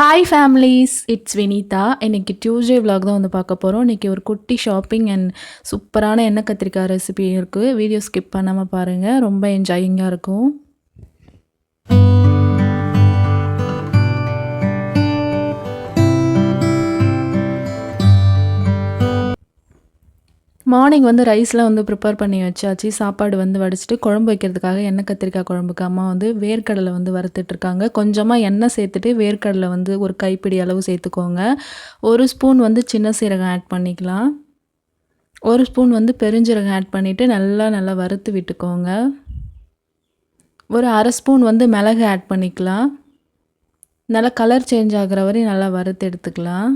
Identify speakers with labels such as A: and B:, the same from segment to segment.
A: Hi families, it's Vinitha. இன்றைக்கி Tuesday vlog தான் வந்து பார்க்க போகிறோம். இன்றைக்கி ஒரு குட்டி ஷாப்பிங் அண்ட் சூப்பரான எண்ணெய் கத்திரிக்காய் ரெசிபி இருக்குது. வீடியோ ஸ்கிப் பண்ணாமல் பாருங்கள், ரொம்ப என்ஜாயிங்காக இருக்கும். மார்னிங் வந்து ரைஸ்லாம் வந்து ப்ரிப்பேர் பண்ணி வச்சாச்சு. சாப்பாடு வந்து வடிச்சிட்டு குழம்பு வைக்கிறதுக்காக எண்ணெய் கத்திரிக்காய் குழம்புக்கு அம்மா வந்து வேர்க்கடலை வந்து வறுத்துட்ருக்காங்க. கொஞ்சமாக எண்ணெய் சேர்த்துட்டு வேர்க்கடலை வந்து ஒரு கைப்பிடி அளவு சேர்த்துக்கோங்க. 1 ஸ்பூன் வந்து சின்ன சீரகம் ஆட் பண்ணிக்கலாம். 1 ஸ்பூன் வந்து பெருஞ்சீரகம் ஆட் பண்ணிவிட்டு நல்லா வறுத்து விட்டுக்கோங்க. ஒரு 1/2 ஸ்பூன் வந்து மிளகு ஆட் பண்ணிக்கலாம். நல்லா கலர் சேஞ்ச் ஆகிற வரையும் நல்லா வறுத்து எடுத்துக்கலாம்.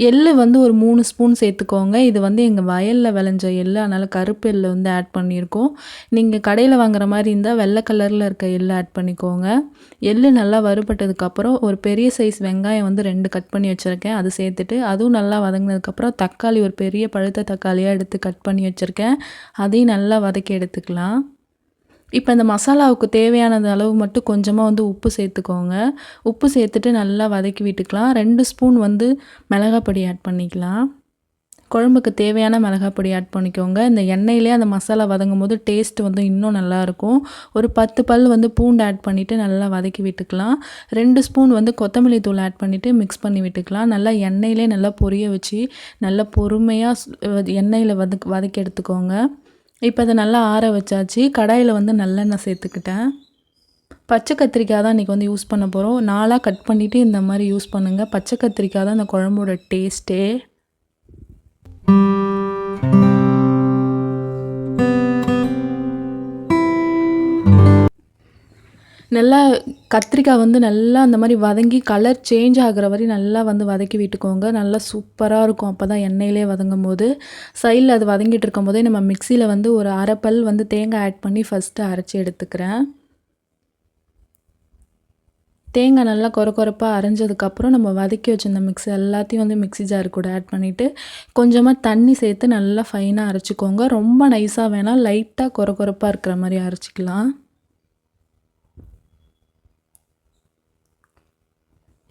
A: எள்ளு வந்து ஒரு 3 ஸ்பூன் சேர்த்துக்கோங்க. இது வந்து எங்கள் வயலில் விளைஞ்ச எள்ளு, அதனால் கருப்பு எள்ளு வந்து ஆட் பண்ணியிருக்கோம். நீங்கள் கடையில் வாங்குற மாதிரி இருந்தால் வெள்ளை கலரில் இருக்க எள்ளு ஆட் பண்ணிக்கோங்க. எள்ளு நல்லா வறுபட்டதுக்கப்புறம் ஒரு பெரிய சைஸ் வெங்காயம் வந்து 2 கட் பண்ணி வச்சுருக்கேன், அது சேர்த்துட்டு அதுவும் நல்லா வதங்கினதுக்கப்புறம் தக்காளி ஒரு பெரிய பழுத்த தக்காளியாக எடுத்து கட் பண்ணி வச்சுருக்கேன், அதையும் நல்லா வதக்கி எடுத்துக்கலாம். இப்போ இந்த மசாலாவுக்கு தேவையானது அளவு மட்டும் கொஞ்சமாக வந்து உப்பு சேர்த்துக்கோங்க. உப்பு சேர்த்துட்டு நல்லா வதக்கி விட்டுக்கலாம். 2 ஸ்பூன் வந்து மிளகாப்பொடி ஆட் பண்ணிக்கலாம். குழம்புக்கு தேவையான மிளகாப்பொடி ஆட் பண்ணிக்கோங்க. இந்த எண்ணெயிலே அந்த மசாலா வதங்கும் போது டேஸ்ட் வந்து இன்னும் நல்லாயிருக்கும். ஒரு 10 பல் வந்து பூண்டு ஆட் பண்ணிவிட்டு நல்லா வதக்கி விட்டுக்கலாம். 2 ஸ்பூன் வந்து கொத்தமல்லி தூள் ஆட் பண்ணிவிட்டு மிக்ஸ் பண்ணி விட்டுக்கலாம். நல்லா எண்ணெயிலே நல்லா பொரிய வச்சு நல்லா பொறுமையாக எண்ணெயில் வதக்கி எடுத்துக்கோங்க. இப்போ அதை நல்லா ஆற வச்சாச்சு. கடாயில் வந்து நல்லெண்ணெய் சேர்த்துக்கிட்டேன். பச்சை கத்திரிக்காய் தான் இன்றைக்கி வந்து யூஸ் பண்ண போகிறோம். 4ஆக கட் பண்ணிவிட்டு இந்த மாதிரி யூஸ் பண்ணுங்கள். பச்சை கத்திரிக்காய் தான் இந்த குழம்போட டேஸ்ட்டே. நல்லா கத்திரிக்காய் வந்து நல்லா அந்த மாதிரி வதங்கி கலர் சேஞ்ச் ஆகிற வரையும் நல்லா வந்து வதக்கி விட்டுக்கோங்க. நல்லா சூப்பராக இருக்கும் அப்போ தான் எண்ணெயிலே வதங்கும் போது. சைடில் அது வதங்கிட்டு இருக்கும் போதே நம்ம மிக்சியில் வந்து ஒரு 1/2 பல் வந்து தேங்காய் ஆட் பண்ணி ஃபஸ்ட்டு அரைச்சி எடுத்துக்கிறேன். தேங்காய் நல்லா கொரப்பாக அரைஞ்சதுக்கப்புறம் நம்ம வதக்கி வச்சுருந்த மிக்ஸி எல்லாத்தையும் வந்து மிக்ஸி ஜார் கூட ஆட் பண்ணிவிட்டு கொஞ்சமாக தண்ணி சேர்த்து நல்லா ஃபைனாக அரைச்சிக்கோங்க. ரொம்ப நைஸாக வேணால், லைட்டாக கொரப்பாக இருக்கிற மாதிரி அரைச்சிக்கலாம்.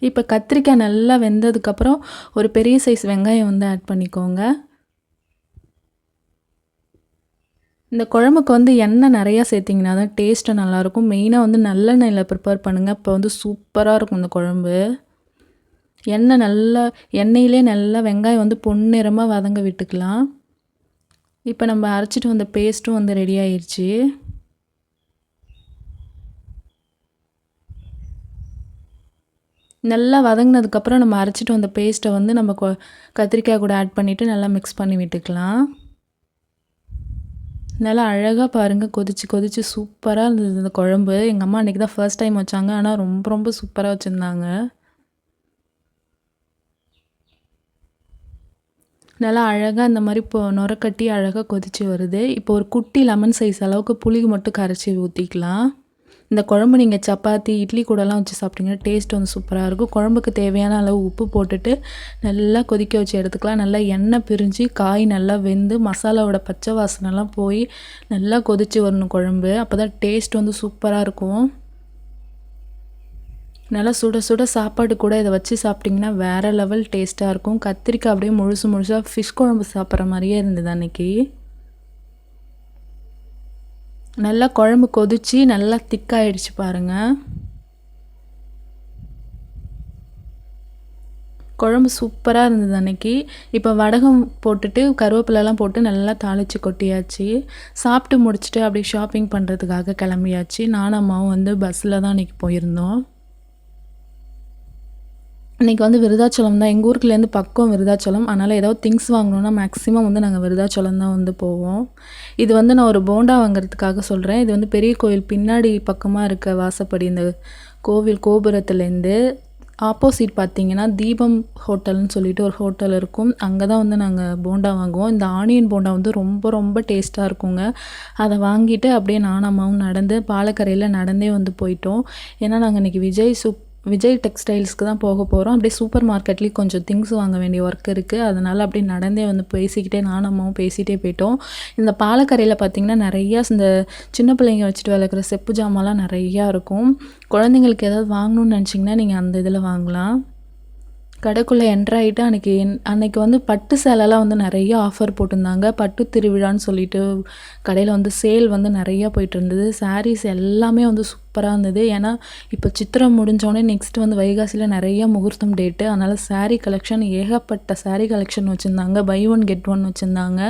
A: இப்போ கத்திரிக்காய் நல்லா வெந்ததுக்கப்புறம் ஒரு பெரிய சைஸ் வெங்காயம் வந்து ஆட் பண்ணிக்கோங்க. இந்த குழம்புக்கு வந்து எண்ணெய் நிறையா சேர்த்திங்கன்னா தான் டேஸ்ட்டு நல்லாயிருக்கும். மெயினாக வந்து நல்லெண்ணெயில் ப்ரிப்பேர் பண்ணுங்கள், இப்போ வந்து சூப்பராக இருக்கும் இந்த குழம்பு. எண்ணெயிலே நல்லா வெங்காயம் வந்து பொன்னிறமாக வதங்க விட்டுக்கலாம். இப்போ நம்ம அரைச்சிட்டு வந்த பேஸ்ட்டும் வந்து ரெடி ஆயிடுச்சு. நல்லா வதங்கினதுக்கப்புறம் நம்ம அரைச்சிட்டு வந்த பேஸ்ட்டை வந்து நம்ம கத்திரிக்காய் கூட ஆட் பண்ணிவிட்டு நல்லா மிக்ஸ் பண்ணி விட்டுக்கலாம். நல்லா அழகாக பாருங்கள், கொதிச்சு சூப்பராக இருந்தது இந்த குழம்பு. எங்கள் அம்மா அன்றைக்கி தான் ஃபர்ஸ்ட் டைம் வச்சாங்க, ஆனால் ரொம்ப சூப்பராக வச்சுருந்தாங்க. நல்லா அழகாக இந்த மாதிரி நுரக்கட்டி அழகாக கொதித்து வருது. இப்போ ஒரு குட்டி லெமன் சைஸ் அளவுக்கு புளி மட்டும் கரைச்சி ஊற்றிக்கலாம். இந்த குழம்பு நீங்கள் சப்பாத்தி, இட்லி கூடலாம் வச்சு சாப்பிட்டிங்கன்னா டேஸ்ட் வந்து சூப்பராக இருக்கும். குழம்புக்கு தேவையான அளவு உப்பு போட்டுட்டு நல்லா கொதிக்க வச்சு எடுத்துக்கலாம். நல்லா எண்ணெய் பிரிஞ்சு காய் நல்லா வெந்து மசாலாவோட பச்சை வாசனைலாம் போய் நல்லா கொதித்து வரணும் குழம்பு. அப்போ தான் டேஸ்ட் வந்து சூப்பராக இருக்கும். நல்லா சுட சாப்பாடு கூட இதை வச்சு சாப்பிட்டிங்கன்னா வேறு லெவல் டேஸ்ட்டாக இருக்கும். கத்திரிக்காய் அப்படியே முழுசாக ஃபிஷ் குழம்பு சாப்பிட்ற மாதிரியே இருந்தது அன்றைக்கி. நல்லா குழம்பு கொதித்து நல்லா திக்காயிடுச்சு பாருங்கள். குழம்பு சூப்பராக இருந்தது அன்றைக்கி. இப்போ வடகம் போட்டுட்டு கருவேப்பிலெலாம் போட்டு நல்லா தாளித்து கொட்டியாச்சு. சாப்பிட்டு முடிச்சுட்டு அப்படியே ஷாப்பிங் பண்ணுறதுக்காக கிளம்பியாச்சு. நானும் அம்மாவும் வந்து பஸ்ஸில் தான் அன்றைக்கி போயிருந்தோம். இன்றைக்கி வந்து விருதாச்சலம் தான், எங்கள் ஊருக்குலேருந்து பக்கம் விருதாச்சலம். அதனால் ஏதாவது திங்ஸ் வாங்கணுன்னா மேக்ஸிமம் வந்து நாங்கள் விருதாச்சலம் தான் வந்து போவோம். இது வந்து நான் ஒரு போண்டா வாங்குறதுக்காக சொல்கிறேன். இது வந்து பெரிய கோயில் பின்னாடி பக்கமாக இருக்க வாசப்படி, இந்த கோவில் கோபுரத்துலேருந்து ஆப்போசிட் பார்த்திங்கன்னா தீபம் ஹோட்டல்னு சொல்லிட்டு ஒரு ஹோட்டல் இருக்கும். அங்கே தான் வந்து நாங்கள் போண்டா வாங்குவோம். இந்த ஆனியன் போண்டா வந்து ரொம்ப டேஸ்ட்டாக இருக்குங்க. அதை வாங்கிட்டு அப்படியே நானும் அம்மாவும் நடந்து பாலக்கரையில் நடந்தே வந்து போயிட்டோம். ஏன்னா நாங்கள் இன்றைக்கி விஜய் விஜய் டெக்ஸ்டைல்ஸ்க்கு தான் போக போகிறோம். அப்படியே சூப்பர் மார்க்கெட்லேயும் கொஞ்சம் திங்ஸ் வாங்க வேண்டிய ஒர்க் இருக்குது. அதனால் அப்படியே நடந்தே வந்து பேசிக்கிட்டே நானும் அம்மாவும் பேசிகிட்டே போயிட்டோம். இந்த பாலக்கரையில் பார்த்திங்கன்னா நிறையா இந்த சின்ன பிள்ளைங்க வச்சுட்டு விளக்குற செப்பு ஜாமான்லாம் நிறையா இருக்கும். குழந்தைங்களுக்கு ஏதாவது வாங்கணும்னு நினச்சிங்கன்னா நீங்கள் அந்த இதில் வாங்கலாம். கடைக்குள்ளே என்ட்ரு ஆகிட்டு அன்றைக்கி வந்து பட்டு சேலைலாம் வந்து நிறைய ஆஃபர் போட்டிருந்தாங்க. பட்டு திருவிழான்னு சொல்லிட்டு கடையில் வந்து சேல் வந்து நிறையா போயிட்டுருந்தது. சாரீஸ் எல்லாமே வந்து சூப்பராக இருந்தது. ஏன்னா இப்போ சித்திரை முடிஞ்சோடனே நெக்ஸ்ட் வந்து வைகாசியில் நிறைய முகூர்த்தம் டேட்டு. அதனால் சாரீ கலெக்ஷன் ஏகப்பட்ட சாரீ கலெக்ஷன் வச்சுருந்தாங்க. பை ஒன் கெட் ஒன் வச்சுருந்தாங்க.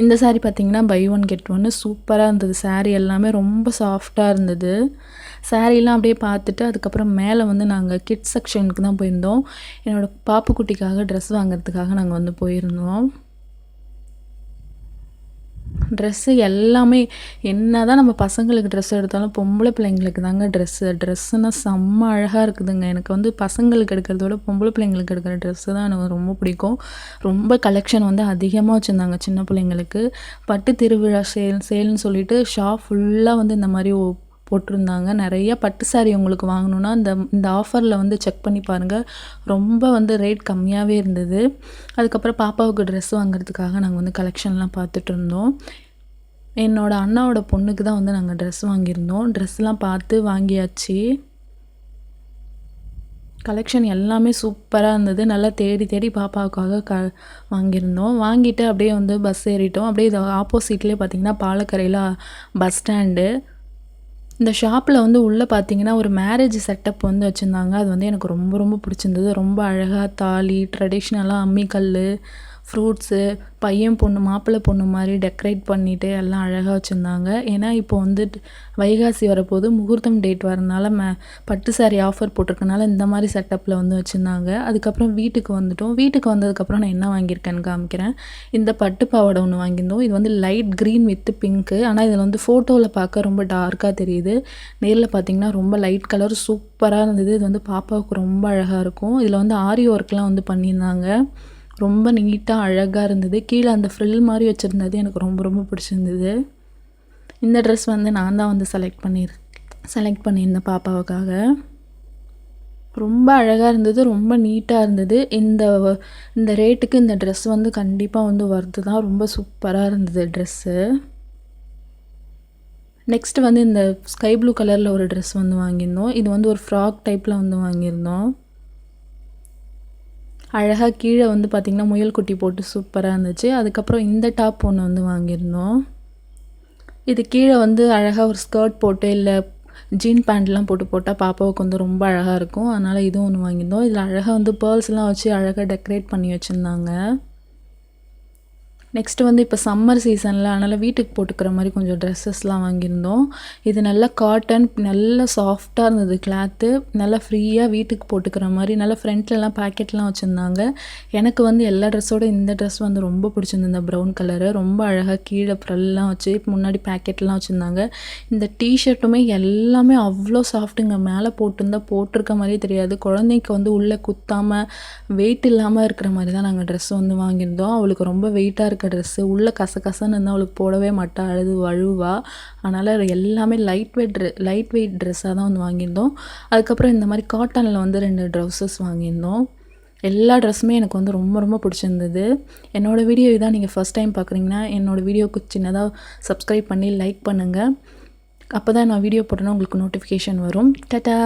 A: இந்த சாரீ பார்த்திங்கன்னா பை ஒன் கெட் ஒன்று சூப்பராக இருந்தது. சாரீ எல்லாமே ரொம்ப சாஃப்டாக இருந்தது. சாரீலாம் அப்படியே பார்த்துட்டு அதுக்கப்புறம் மேலே வந்து நாங்கள் கிட்ஸ் செக்ஷனுக்கு தான் போயிருந்தோம். என்னோடய பாப்பு குட்டிக்காக ட்ரெஸ் வாங்குறதுக்காக நாங்கள் வந்து போயிருந்தோம். ட்ரெஸ்ஸு எல்லாமே என்ன தான் நம்ம பசங்களுக்கு ட்ரெஸ் எடுத்தாலும் பொம்பளை பிள்ளைங்களுக்கு தாங்க ட்ரெஸ்ஸுனால் செம்ம அழகாக இருக்குதுங்க. எனக்கு வந்து பசங்களுக்கு எடுக்கிறத விட பொம்பளை பிள்ளைங்களுக்கு எடுக்கிற ட்ரெஸ்ஸு தான் எனக்கு ரொம்ப பிடிக்கும். ரொம்ப கலெக்ஷன் வந்து அதிகமாக வச்சுருந்தாங்க சின்ன பிள்ளைங்களுக்கு. பட்டு திருவிழா சேல்னு சொல்லிட்டு ஷாப் ஃபுல்லாக வந்து இந்த மாதிரி போட்டிருந்தாங்க. நிறைய பட்டு சாரீ உங்களுக்கு வாங்கணுன்னா இந்த ஆஃபரில் வந்து செக் பண்ணி பாருங்கள். ரொம்ப வந்து ரேட் கம்மியாகவே இருந்தது. அதுக்கப்புறம் பாப்பாவுக்கு ட்ரெஸ் வாங்குறதுக்காக நாங்கள் வந்து கலெக்ஷன்லாம் பார்த்துட்டு இருந்தோம். என்னோடய அண்ணாவோட பொண்ணுக்கு தான் வந்து நாங்கள் ட்ரெஸ் வாங்கியிருந்தோம். ட்ரெஸ்லாம் பார்த்து வாங்கியாச்சு. கலெக்ஷன் எல்லாமே சூப்பராக இருந்தது. நல்லா தேடி தேடி பாப்பாவுக்காக வாங்கியிருந்தோம். வாங்கிட்டு அப்படியே வந்து பஸ் ஏறிட்டோம். அப்படியே இது ஆப்போசிட்லேயே பார்த்திங்கன்னா பாலக்கரையில் பஸ் ஸ்டாண்டு. இந்த ஷாப்பில் வந்து உள்ளே பார்த்தீங்கன்னா ஒரு மேரேஜ் செட்டப் வந்து வச்சுருந்தாங்க. அது வந்து எனக்கு ரொம்ப ரொம்ப பிடிச்சிருந்தது. ரொம்ப அழகாக தாலி, ட்ரெடிஷ்னலாக அம்மிக்கல், ஃப்ரூட்ஸு, பையன் பொண்ணு மாப்பிள்ளை பொண்ணு மாதிரி டெக்கரேட் பண்ணிவிட்டு எல்லாம் அழகாக வச்சுருந்தாங்க. ஏன்னா இப்போ வந்துட்டு வைகாசி வரப்போது முகூர்த்தம் டேட் வரனால பட்டு சாரீ ஆஃபர் போட்டிருக்கனால இந்த மாதிரி செட்டப்பில் வந்து வச்சுருந்தாங்க. அதுக்கப்புறம் வீட்டுக்கு வந்துட்டோம். வீட்டுக்கு வந்ததுக்கப்புறம் நான் என்ன வாங்கியிருக்கேன்னு காமிக்கிறேன். இந்த பட்டு பாவாடை ஒன்று வாங்கியிருந்தோம். இது வந்து லைட் க்ரீன் வித் பிங்க்கு. ஆனால் இதில் வந்து ஃபோட்டோவில் பார்க்க ரொம்ப டார்க்காக தெரியுது. நேரில் பார்த்திங்கன்னா ரொம்ப லைட் கலர் சூப்பராக இருந்தது. இது வந்து பாப்பாவுக்கு ரொம்ப அழகாக இருக்கும். இதில் வந்து ஆரி ஒர்க்லாம் வந்து பண்ணியிருந்தாங்க. ரொம்ப நீட்டாக அழகாக இருந்தது. கீழே அந்த ஃப்ரில் மாதிரி வச்சுருந்தது எனக்கு ரொம்ப ரொம்ப பிடிச்சிருந்தது. இந்த ட்ரெஸ் வந்து நான் தான் வந்து செலக்ட் பண்ணியிருந்தேன் பாப்பாவுக்காக. ரொம்ப அழகாக இருந்தது. ரொம்ப நீட்டாக இருந்தது. இந்த ரேட்டுக்கு இந்த ட்ரெஸ் வந்து கண்டிப்பாக வந்து ஒர்த்து தான். ரொம்ப சூப்பராக இருந்தது ட்ரெஸ்ஸு. நெக்ஸ்ட்டு வந்து இந்த ஸ்கை ப்ளூ கலரில் ஒரு ட்ரெஸ் வந்து வாங்கியிருந்தோம். இது வந்து ஒரு ஃப்ராக் டைப்பில் வந்து வாங்கியிருந்தோம். அழகாக கீழே வந்து பார்த்திங்கன்னா முயல் குட்டி போட்டு சூப்பராக இருந்துச்சு. அதுக்கப்புறம் இந்த டாப் ஒன்று வந்து வாங்கியிருந்தோம். இது கீழே வந்து அழகாக ஒரு ஸ்கர்ட் போட்டு இல்லை ஜீன் பேண்ட்லாம் போட்டால் பாப்பாவுக்கு வந்து ரொம்ப அழகாக இருக்கும். அதனால் இதுவும் ஒன்று வாங்கியிருந்தோம். இதில் அழகாக வந்து பேர்ல்ஸ்லாம் வச்சு அழகாக டெக்கரேட் பண்ணி வச்சுருந்தாங்க. நெக்ஸ்ட்டு வந்து இப்போ சம்மர் சீசனில் அதனால் வீட்டுக்கு போட்டுக்கிற மாதிரி கொஞ்சம் ட்ரெஸ்ஸஸ்லாம் வாங்கியிருந்தோம். இது நல்லா காட்டன் நல்லா சாஃப்டாக இருந்தது கிளாத்து. நல்லா ஃப்ரீயாக வீட்டுக்கு போட்டுக்கிற மாதிரி நல்லா ஃப்ரண்ட்லலாம் பேக்கெட்லாம் வச்சுருந்தாங்க. எனக்கு வந்து எல்லா ட்ரெஸ்ஸோட இந்த ட்ரெஸ் வந்து ரொம்ப பிடிச்சிருந்தது. இந்த ப்ரௌன் கலரு ரொம்ப அழகாக கீழே ஃப்ரெல்லாம் வச்சு முன்னாடி பேக்கெட்லாம் வச்சுருந்தாங்க. இந்த டிஷர்ட்டுமே எல்லாமே அவ்வளோ சாஃப்ட்டுங்க. மேலே போட்டிருக்க மாதிரியே தெரியாது. குழந்தைக்கு வந்து உள்ளே குத்தாமல் வெயிட் இல்லாமல் இருக்கிற மாதிரி தான் நாங்கள் ட்ரெஸ் வந்து வாங்கியிருந்தோம். அவளுக்கு ரொம்ப வெயிட்டாக இருக்க ட்ரெஸ்ஸு உள்ளே கசகசன்னு இருந்தால் அவளுக்கு போடவே மாட்டா, அழுவா. அதனால் எல்லாமே லைட் வெயிட் ட்ரெஸ்ஸாக தான் வந்து வாங்கியிருந்தோம். அதுக்கப்புறம் இந்த மாதிரி காட்டனில் வந்து 2 ட்ரௌசர்ஸ் வாங்கியிருந்தோம். எல்லா ட்ரெஸ்ஸுமே எனக்கு வந்து ரொம்ப ரொம்ப பிடிச்சிருந்தது. என்னோடய வீடியோ இதான் நீங்கள் ஃபஸ்ட் டைம் பார்க்குறீங்கன்னா என்னோடய வீடியோவுக்கு சின்னதாக சப்ஸ்கிரைப் பண்ணி லைக் பண்ணுங்கள். அப்போ தான் நான் வீடியோ போட்டேன்னா உங்களுக்கு நோட்டிஃபிகேஷன் வரும். டாடா.